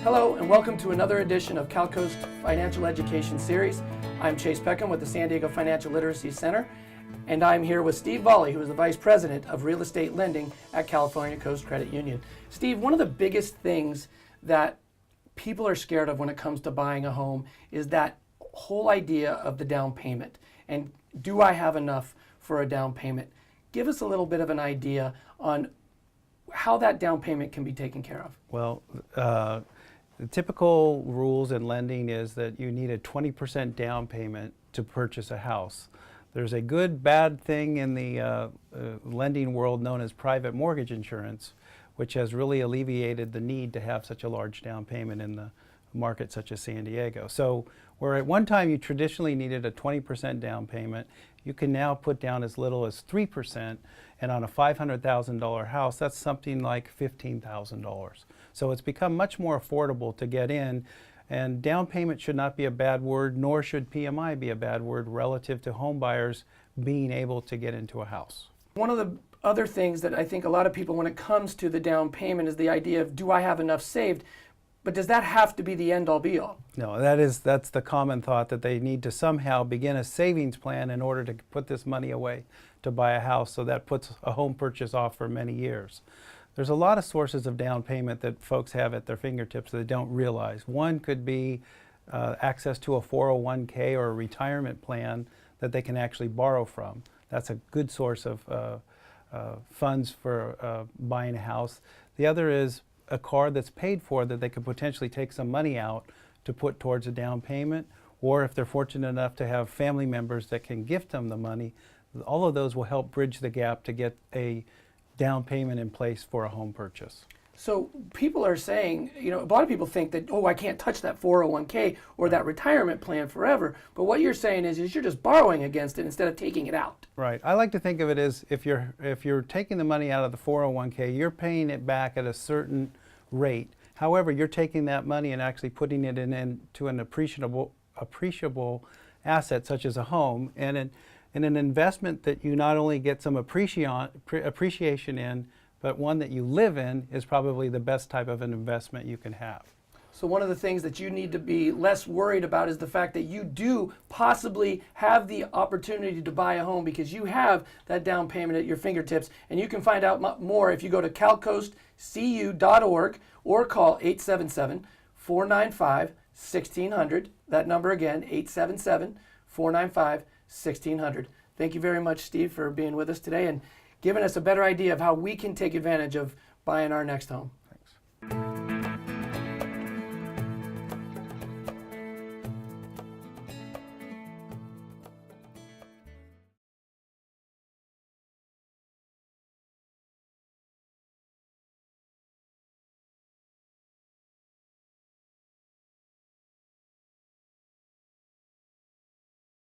Hello and welcome to another edition of CalCoast Financial Education Series. I'm Chase Peckham with the San Diego Financial Literacy Center, and I'm here with Steve Volley, who is the Vice President of Real Estate Lending at California Coast Credit Union. Steve, one of the biggest things that people are scared of when it comes to buying a home is that whole idea of the down payment. And do I have enough for a down payment? Give us a little bit of an idea on how that down payment can be taken care of. Well, the typical rules in lending is that you need a 20% down payment to purchase a house. There's a good, bad thing in the lending world known as private mortgage insurance, which has really alleviated the need to have such a large down payment in the market such as San Diego. So where at one time you traditionally needed a 20% down payment, you can now put down as little as 3%, and on a $500,000 house, that's something like $15,000. So it's become much more affordable to get in, and down payment should not be a bad word, nor should PMI be a bad word relative to home buyers being able to get into a house. One of the other things that I think a lot of people, when it comes to the down payment, is the idea of, do I have enough saved? But does that have to be the end-all be-all? No, that's the common thought, that they need to somehow begin a savings plan in order to put this money away to buy a house, so that puts a home purchase off for many years. There's a lot of sources of down payment that folks have at their fingertips that they don't realize. One could be access to a 401k or a retirement plan that they can actually borrow from. That's a good source of funds for buying a house. The other is a car that's paid for that they could potentially take some money out to put towards a down payment, or if they're fortunate enough to have family members that can gift them the money. All of those will help bridge the gap to get a down payment in place for a home purchase. So people are saying, a lot of people think that, I can't touch that 401k or that retirement plan forever. But what you're saying is you're just borrowing against it instead of taking it out. Right. I like to think of it as if you're taking the money out of the 401k, you're paying it back at a certain rate. However, you're taking that money and actually putting it into an appreciable asset such as a home, and in an investment that you not only get some appreciation in, but one that you live in is probably the best type of an investment you can have. So one of the things that you need to be less worried about is the fact that you do possibly have the opportunity to buy a home because you have that down payment at your fingertips. And you can find out more if you go to calcoastcu.org or call 877-495-1600. That number again, 877-495-1600. Thank you very much, Steve, for being with us today and giving us a better idea of how we can take advantage of buying our next home.